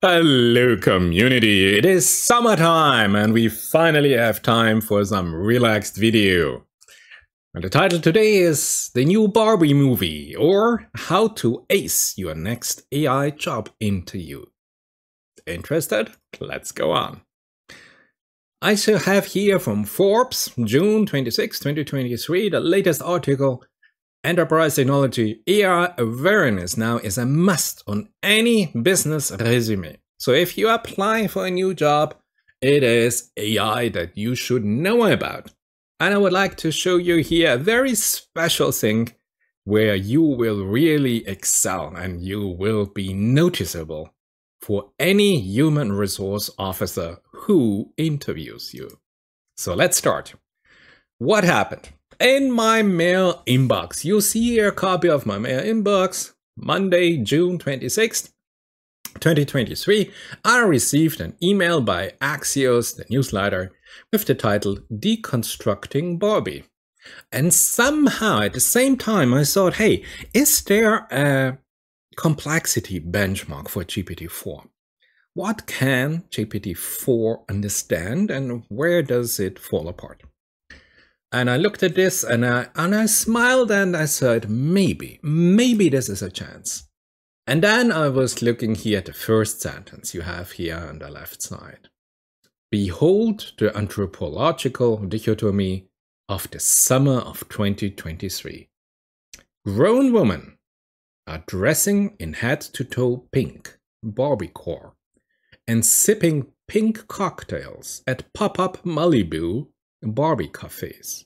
Hello community, it is summertime and we finally have time for some relaxed video. And the title today is the new Barbie movie, or How to Ace Your Next AI Job Interview. Interested? Let's go on. I shall have here from Forbes, June 26, 2023, the latest article. Enterprise technology AI awareness now is a must on any business resume. So if you apply for a new job, it is AI that you should know about. And I would like to show you here a very special thing where you will really excel and you will be noticeable for any human resource officer who interviews you. So let's start. What happened? In my mail inbox, you see here a copy of my mail inbox, Monday, June 26th, 2023, I received an email by Axios, the newsletter, with the title Deconstructing Barbie. And somehow at the same time I thought, hey, is there a complexity benchmark for GPT-4? What can GPT-4 understand and where does it fall apart? And I looked at this and I smiled and I said, maybe this is a chance. And then I was looking here at the first sentence you have here on the left side. Behold the anthropological dichotomy of the summer of 2023. Grown women are dressing in head-to-toe pink, BARBIEcore, and sipping pink cocktails at pop-up Malibu Barbie cafes,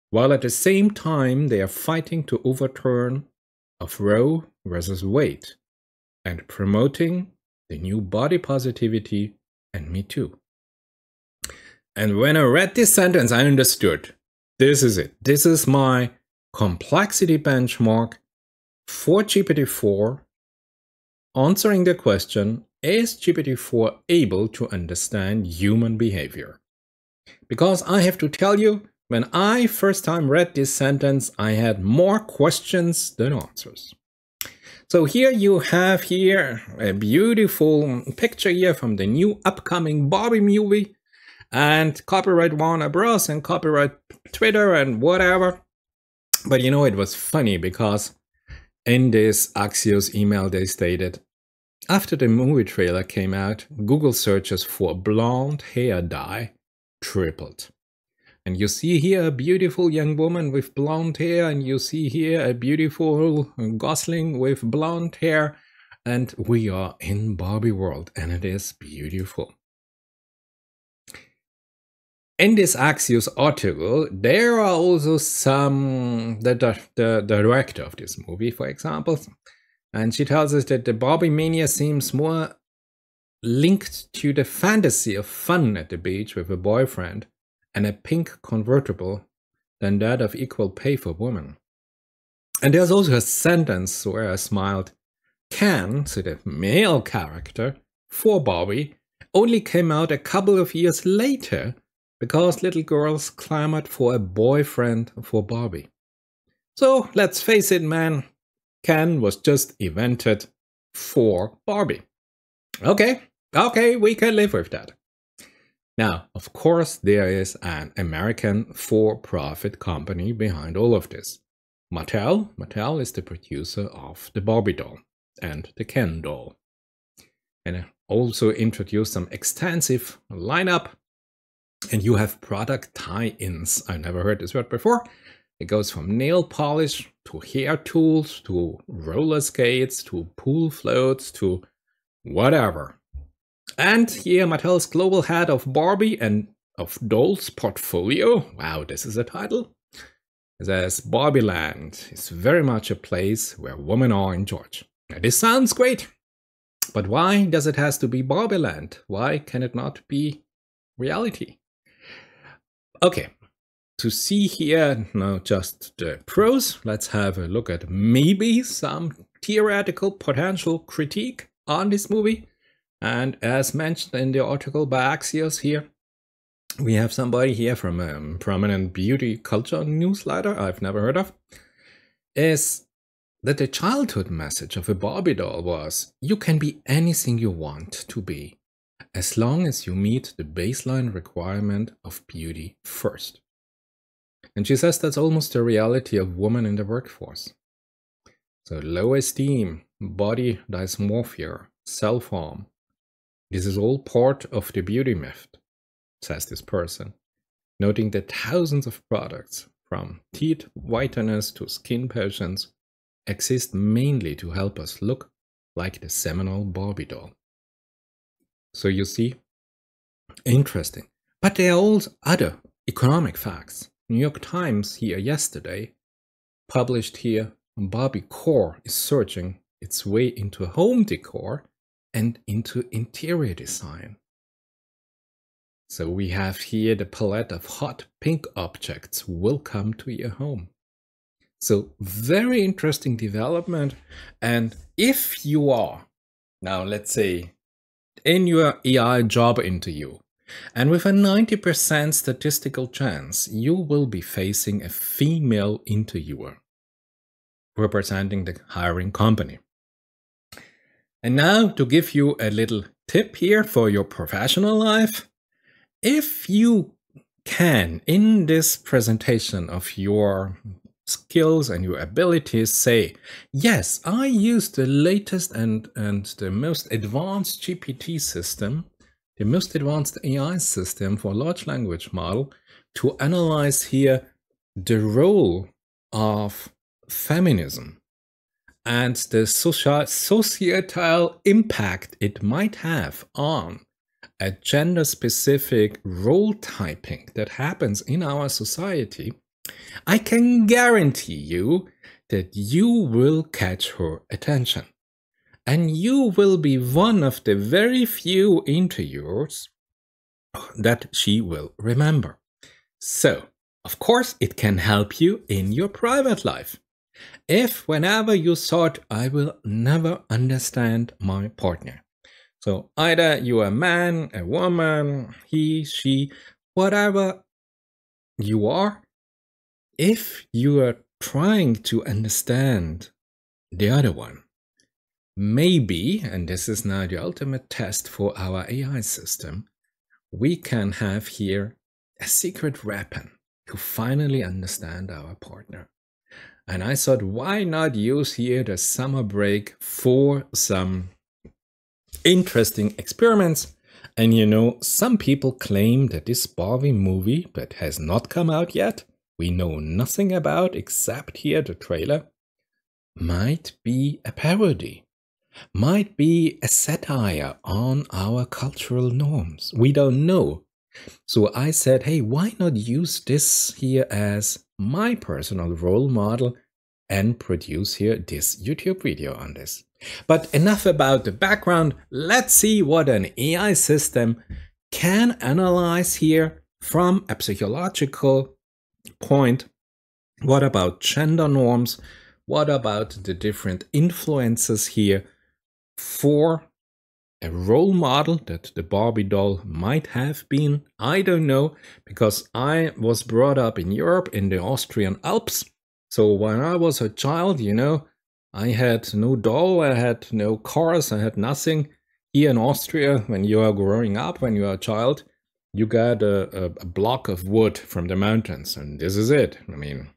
while at the same time they are fighting to overturn of Roe versus Wade and promoting the new body positivity and Me Too. And when I read this sentence, I understood. This is it. This is my complexity benchmark for GPT-4 answering the question, is GPT-4 able to understand human behavior? Because I have to tell you, when I first time read this sentence, I had more questions than answers. So here you have here a beautiful picture here from the new upcoming Barbie movie, and copyright Warner Bros. And copyright Twitter and whatever. But you know, it was funny because in this Axios email they stated, after the movie trailer came out, Google searches for blonde hair dye tripled. And you see here a beautiful young woman with blonde hair, and you see here a beautiful gosling with blonde hair, and we are in Barbie world, and it is beautiful. In this Axios article, there are also some, the director of this movie, for example, and she tells us that the Barbie mania seems more linked to the fantasy of fun at the beach with a boyfriend and a pink convertible than that of equal pay for women. And there's also a sentence where I smiled. Ken, so the male character for Barbie, only came out a couple of years later because little girls clamored for a boyfriend for Barbie. So let's face it, man, Ken was just invented for Barbie. Okay, we can live with that. Now, of course, there is an American for-profit company behind all of this. Mattel is the producer of the Barbie doll and the Ken doll. And also introduced some extensive lineup. And you have product tie-ins. I never heard this word before. It goes from nail polish to hair tools to roller skates to pool floats to whatever. And here Mattel's global head of Barbie and of dolls portfolio, wow, this is a title, says Barbie Land is very much a place where women are in charge. Now, this sounds great, but why does it has to be Barbie Land? Why can it not be reality? Okay, to see here now just the pros, let's have a look at maybe some theoretical potential critique on this movie. And as mentioned in the article by Axios here, we have somebody here from a prominent beauty culture newsletter I've never heard of, is that the childhood message of a Barbie doll was, you can be anything you want to be, as long as you meet the baseline requirement of beauty first. And she says that's almost the reality of women in the workforce. So low esteem, body dysmorphia, self-harm, this is all part of the beauty myth, says this person, noting that thousands of products, from teeth whiteners to skin potions, exist mainly to help us look like the seminal Barbie doll. So you see, interesting. But there are also other economic facts. New York Times here yesterday published here, BARBIEcore is searching its way into home decor and into interior design. So we have here the palette of hot pink objects will come to your home. So very interesting development. And if you are, now let's say, in your AI job interview, and with a 90% statistical chance, you will be facing a female interviewer representing the hiring company. And now to give you a little tip here for your professional life, if you can, in this presentation of your skills and your abilities, say, yes, I use the latest and the most advanced GPT system, the most advanced AI system for large language model to analyze here the role of feminism and the societal impact it might have on a gender-specific role typing that happens in our society, I can guarantee you that you will catch her attention. And you will be one of the very few interviewers that she will remember. So, of course, it can help you in your private life. If whenever you thought, I will never understand my partner. So either you're a man, a woman, he, she, whatever you are, if you are trying to understand the other one, maybe, and this is now the ultimate test for our AI system, we can have here a secret weapon to finally understand our partner. And I thought, why not use here the summer break for some interesting experiments? And you know, some people claim that this Barbie movie that has not come out yet, we know nothing about except here the trailer, might be a parody, might be a satire on our cultural norms. We don't know. So I said, hey, why not use this here as my personal role model and produce here this YouTube video on this. But enough about the background. Let's see what an AI system can analyze here from a psychological point. What about gender norms? What about the different influences here for a role model that the Barbie doll might have been? I don't know, because I was brought up in Europe in the Austrian Alps. So when I was a child, you know, I had no doll, I had no cars, I had nothing. Here in Austria, when you are growing up, when you are a child, you got a block of wood from the mountains, and this is it. I mean,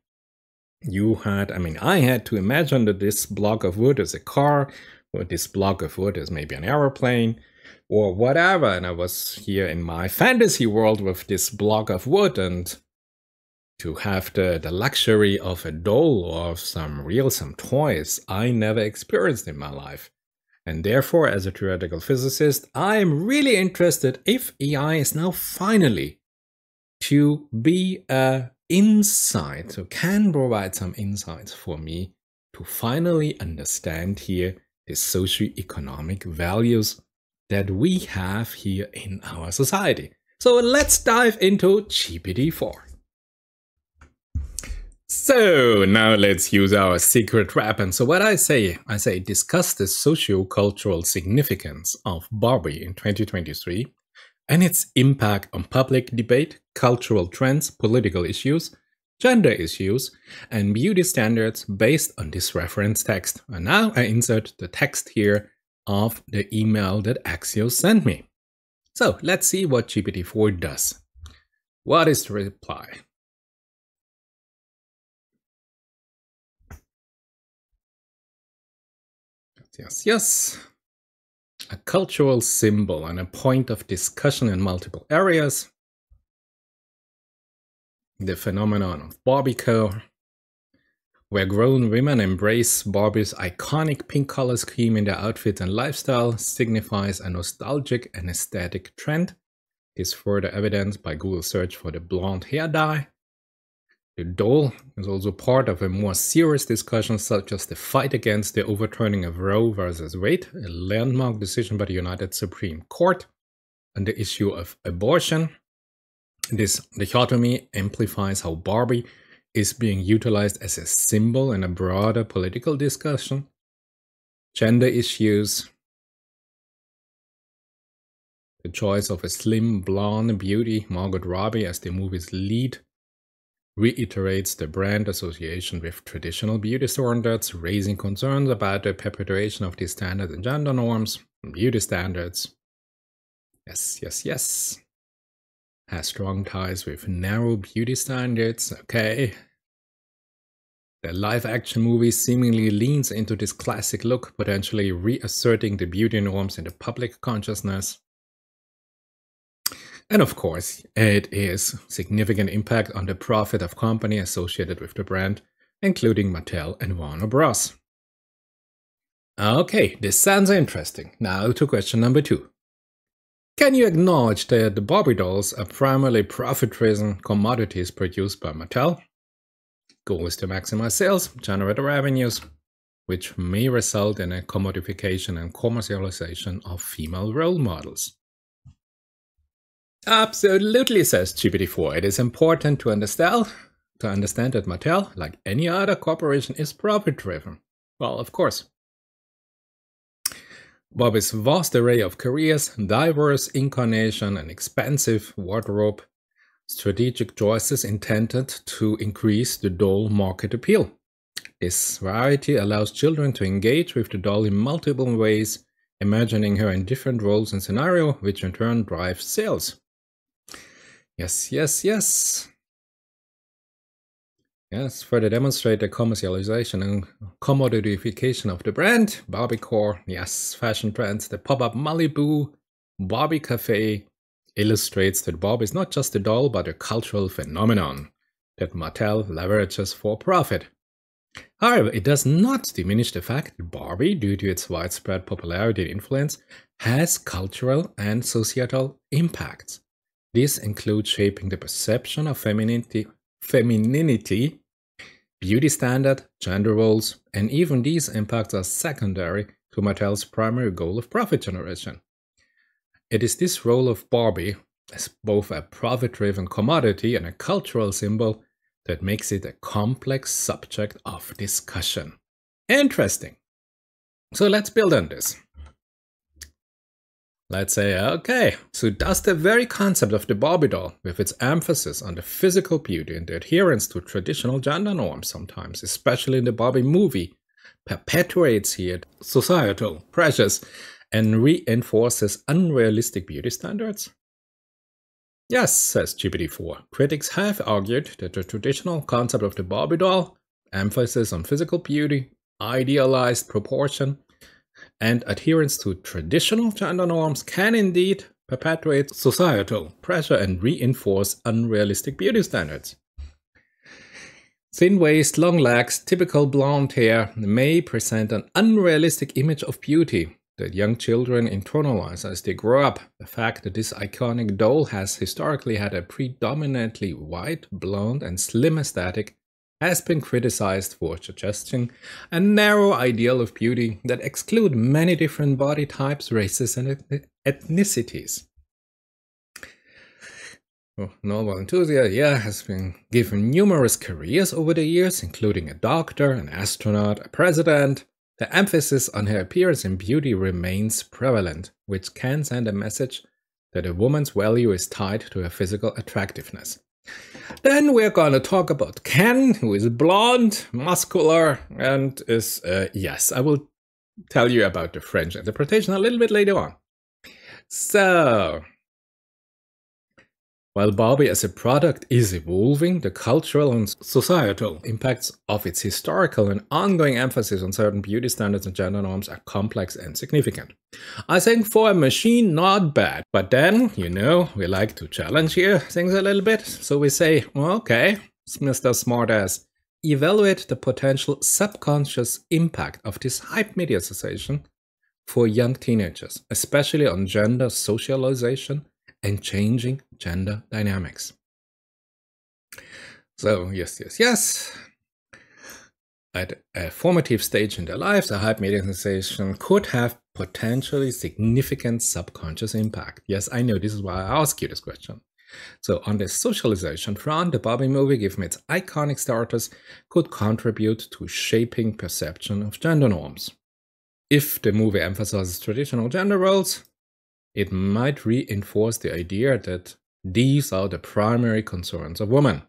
I had to imagine that this block of wood is a car, or this block of wood is maybe an aeroplane, or whatever. And I was here in my fantasy world with this block of wood, and to have the luxury of a doll or some toys, I never experienced in my life. And therefore, as a theoretical physicist, I'm really interested if AI is now finally to be an insight, so can provide some insights for me to finally understand here the socioeconomic values that we have here in our society. So let's dive into GPT-4. So now let's use our secret weapon. So what I say discuss the socio-cultural significance of Barbie in 2023 and its impact on public debate, cultural trends, political issues, gender issues, and beauty standards based on this reference text. And now I insert the text here of the email that Axios sent me. So let's see what GPT-4 does. What is the reply? Yes. A cultural symbol and a point of discussion in multiple areas. The phenomenon of BARBIEcore, where grown women embrace Barbie's iconic pink color scheme in their outfits and lifestyle, signifies a nostalgic and aesthetic trend. Is further evidenced by Google search for the blonde hair dye. The doll is also part of a more serious discussion, such as the fight against the overturning of Roe versus Wade, a landmark decision by the United Supreme Court, on the issue of abortion. This dichotomy amplifies how Barbie is being utilized as a symbol in a broader political discussion. Gender issues. The choice of a slim, blonde beauty, Margot Robbie, as the movie's lead, reiterates the brand association with traditional beauty standards, raising concerns about the perpetuation of these standards and gender norms. Beauty standards. Yes. Has strong ties with narrow beauty standards. Okay. The live-action movie seemingly leans into this classic look, potentially reasserting the beauty norms in the public consciousness. And of course, it is significant impact on the profit of company associated with the brand, including Mattel and Warner Bros. Okay, this sounds interesting. Now to question number 2. Can you acknowledge that the Barbie dolls are primarily profit-driven commodities produced by Mattel? Goal is to maximize sales, generate revenues, which may result in a commodification and commercialization of female role models. Absolutely, says GPT-4. It is important to understand that Mattel, like any other corporation, is profit-driven. Well, of course. Barbie's vast array of careers, diverse incarnation, and expansive wardrobe, strategic choices intended to increase the doll market appeal. This variety allows children to engage with the doll in multiple ways, imagining her in different roles and scenarios, which in turn drives sales. Yes. Further demonstrate the commercialization and commodification of the brand. BARBIEcore, yes, fashion trends, the pop-up Malibu, Barbie Cafe, illustrates that Barbie is not just a doll, but a cultural phenomenon that Mattel leverages for profit. However, it does not diminish the fact that Barbie, due to its widespread popularity and influence, has cultural and societal impacts. These include shaping the perception of femininity, beauty standard, gender roles, and even these impacts are secondary to Mattel's primary goal of profit generation. It is this role of Barbie as both a profit-driven commodity and a cultural symbol that makes it a complex subject of discussion. Interesting. So let's build on this. Let's say, okay, so does the very concept of the Barbie doll, with its emphasis on the physical beauty and the adherence to traditional gender norms sometimes, especially in the Barbie movie, perpetuates here societal pressures and reinforces unrealistic beauty standards? Yes, says GPT-4. Critics have argued that the traditional concept of the Barbie doll, emphasis on physical beauty, idealized proportion, and adherence to traditional gender norms can indeed perpetuate societal pressure and reinforce unrealistic beauty standards. Thin waist, long legs, typical blonde hair may present an unrealistic image of beauty that young children internalize as they grow up. The fact that this iconic doll has historically had a predominantly white, blonde, and slim aesthetic has been criticized for suggesting a narrow ideal of beauty that excludes many different body types, races, and ethnicities. Noble enthusiast, has been given numerous careers over the years, including a doctor, an astronaut, a president. The emphasis on her appearance and beauty remains prevalent, which can send a message that a woman's value is tied to her physical attractiveness. Then we're gonna talk about Ken, who is blonde, muscular, and is, yes, I will tell you about the French interpretation a little bit later on. So, while Barbie as a product is evolving, the cultural and societal impacts of its historical and ongoing emphasis on certain beauty standards and gender norms are complex and significant. I think for a machine, not bad. But then, you know, we like to challenge here things a little bit. So we say, well, okay, Mr. Smartass, evaluate the potential subconscious impact of this hype mediatization for young teenagers, especially on gender socialization and changing gender dynamics. So, yes. At a formative stage in their lives, a hype mediatization could have potentially significant subconscious impact. Yes, I know, this is why I ask you this question. So on the socialization front, the Barbie movie, given its iconic status, could contribute to shaping perception of gender norms. If the movie emphasizes traditional gender roles, it might reinforce the idea that these are the primary concerns of women.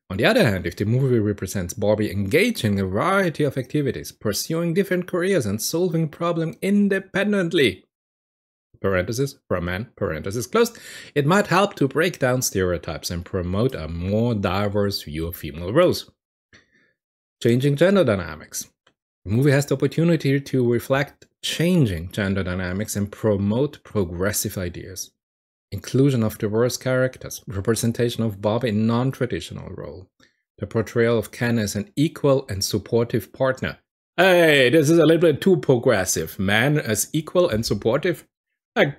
On the other hand, if the movie represents Barbie engaging in a variety of activities, pursuing different careers and solving problems independently, parenthesis, for a man, parenthesis closed, it might help to break down stereotypes and promote a more diverse view of female roles. Changing gender dynamics. The movie has the opportunity to reflect changing gender dynamics and promote progressive ideas. Inclusion of diverse characters, representation of Barbie in non-traditional role, the portrayal of Ken as an equal and supportive partner. Hey, this is a little bit too progressive. Man as equal and supportive?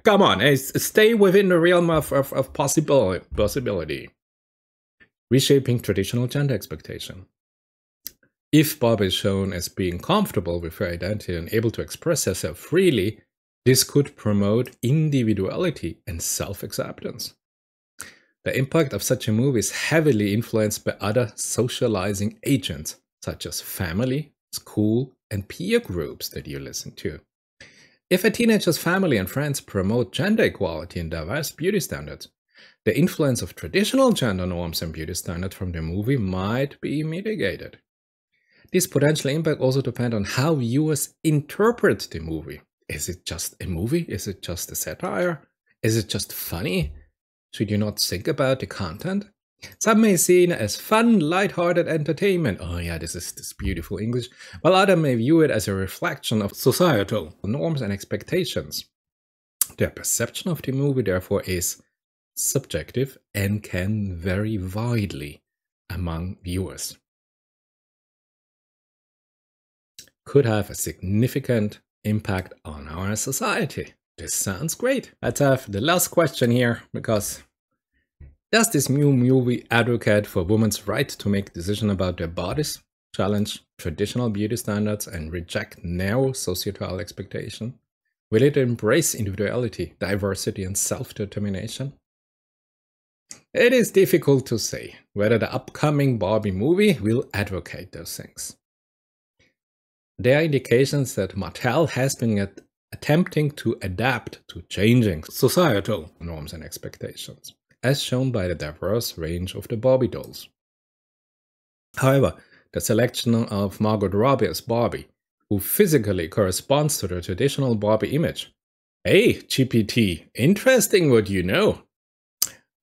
Come on, stay within the realm of possibility. Reshaping traditional gender expectation. If Barbie is shown as being comfortable with her identity and able to express herself freely, this could promote individuality and self-acceptance. The impact of such a movie is heavily influenced by other socializing agents, such as family, school, and peer groups that you listen to. If a teenager's family and friends promote gender equality and diverse beauty standards, the influence of traditional gender norms and beauty standards from the movie might be mitigated. This potential impact also depends on how viewers interpret the movie. Is it just a movie? Is it just a satire? Is it just funny? Should you not think about the content? Some may see it as fun, light-hearted entertainment. Oh yeah, this is this beautiful English. While others may view it as a reflection of societal norms and expectations. Their perception of the movie, therefore, is subjective and can vary widely among viewers. Could have a significant impact on our society. This sounds great. Let's have the last question here, because does this new movie advocate for women's right to make decisions about their bodies, challenge traditional beauty standards, and reject narrow societal expectations? Will it embrace individuality, diversity, and self-determination? It is difficult to say whether the upcoming Barbie movie will advocate those things. There are indications that Mattel has been attempting to adapt to changing societal norms and expectations, as shown by the diverse range of the Barbie dolls. However, the selection of Margot Robbie as Barbie, who physically corresponds to the traditional Barbie image. Hey, GPT, interesting what you know.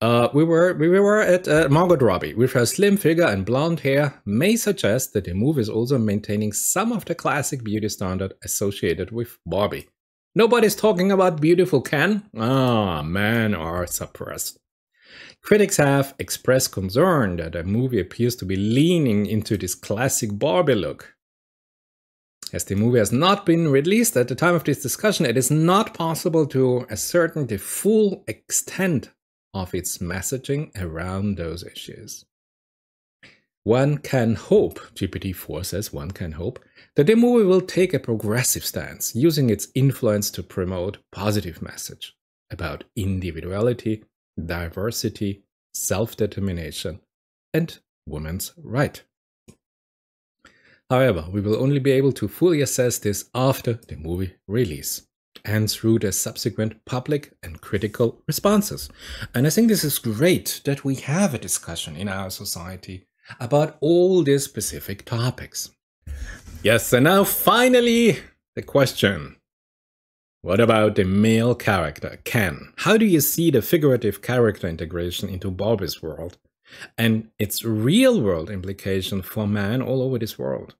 We were at Margot Robbie with her slim figure and blonde hair may suggest that the movie is also maintaining some of the classic beauty standard associated with Barbie. Nobody's talking about beautiful Ken? Ah, men are suppressed. Critics have expressed concern that the movie appears to be leaning into this classic Barbie look. As the movie has not been released at the time of this discussion, it is not possible to ascertain the full extent of its messaging around those issues. One can hope, GPT-4 says one can hope, that the movie will take a progressive stance, using its influence to promote positive message about individuality, diversity, self-determination, and women's right. However, we will only be able to fully assess this after the movie release. and through the subsequent public and critical responses. And I think this is great that we have a discussion in our society about all these specific topics. Yes, and now finally the question. What about the male character, Ken? How do you see the figurative character integration into Barbie's world and its real-world implication for men all over this world?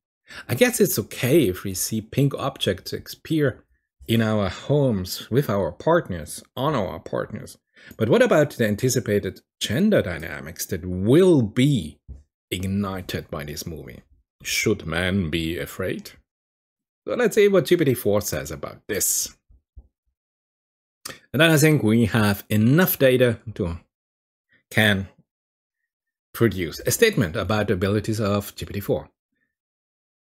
I guess it's okay if we see pink objects appear in our homes, with our partners, on our partners. But what about the anticipated gender dynamics that will be ignited by this movie? Should men be afraid? So let's see what GPT-4 says about this. And then I think we have enough data to can produce a statement about the abilities of GPT-4.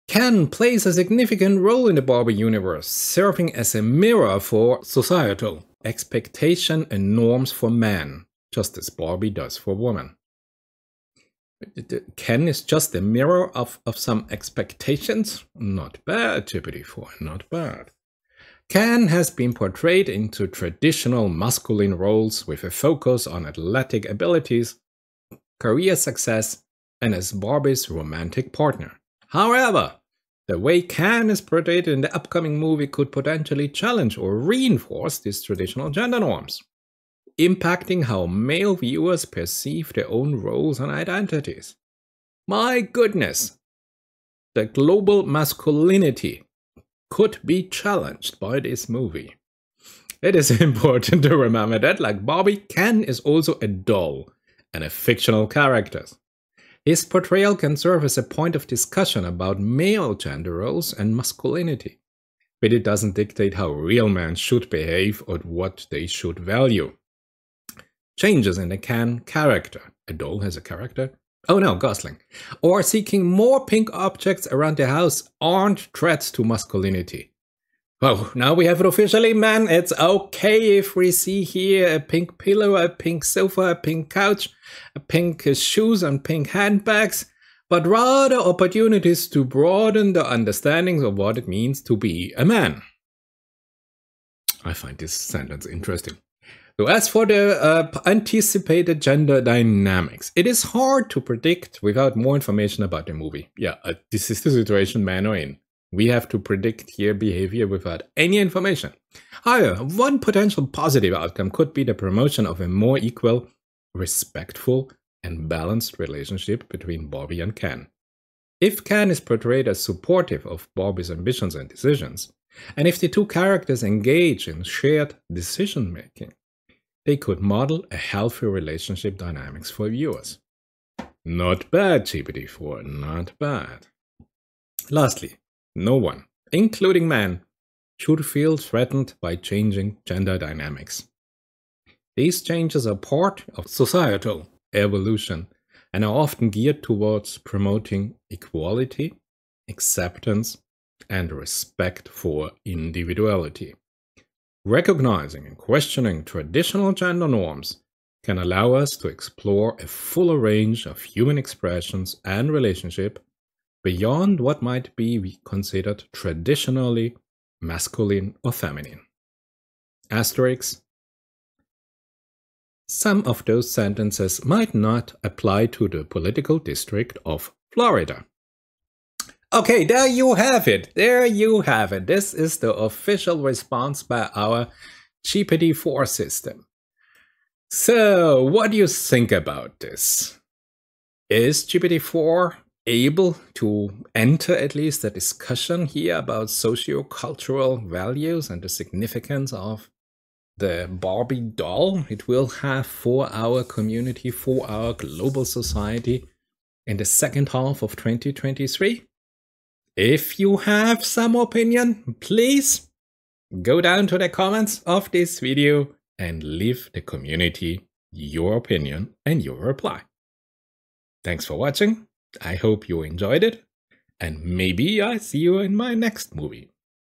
Ken plays a significant role in the Barbie universe, serving as a mirror for societal expectation and norms for men, just as Barbie does for women. Ken is just a mirror of some expectations? Not bad, GPT-4, not bad. Ken has been portrayed into traditional masculine roles with a focus on athletic abilities, career success, and as Barbie's romantic partner. However, the way Ken is portrayed in the upcoming movie could potentially challenge or reinforce these traditional gender norms, impacting how male viewers perceive their own roles and identities. My goodness, the global masculinity could be challenged by this movie. It is important to remember that, like Barbie, Ken is also a doll and a fictional character. His portrayal can serve as a point of discussion about male gender roles and masculinity, but it doesn't dictate how real men should behave or what they should value. Changes in the Ken character, a doll has a character? Oh no, Gosling. Or seeking more pink objects around the house aren't threats to masculinity. Oh, now we have it officially, man. It's okay if we see here a pink pillow, a pink sofa, a pink couch, a pink shoes and pink handbags, but rather opportunities to broaden the understandings of what it means to be a man. I find this sentence interesting. So as for the anticipated gender dynamics, it is hard to predict without more information about the movie. Yeah, this is the situation men are in. We have to predict here behavior without any information. However, one potential positive outcome could be the promotion of a more equal, respectful, and balanced relationship between Barbie and Ken. If Ken is portrayed as supportive of Barbie's ambitions and decisions, and if the two characters engage in shared decision-making, they could model a healthy relationship dynamics for viewers. Not bad, GPT-4, not bad. Lastly, no one, including men, should feel threatened by changing gender dynamics. These changes are part of societal evolution and are often geared towards promoting equality, acceptance, and respect for individuality. Recognizing and questioning traditional gender norms can allow us to explore a fuller range of human expressions and relationship beyond what might be considered traditionally masculine or feminine. Asterisk. Some of those sentences might not apply to the political district of Florida. Okay, there you have it. There you have it. This is the official response by our GPT-4 system. So, what do you think about this? Is GPT-4 able to enter at least a discussion here about socio-cultural values and the significance of the Barbie doll it will have for our community, for our global society in the second half of 2023? If you have some opinion, please go down to the comments of this video and leave the community your opinion and your reply. Thanks for watching. I hope you enjoyed it, and maybe I see you in my next movie.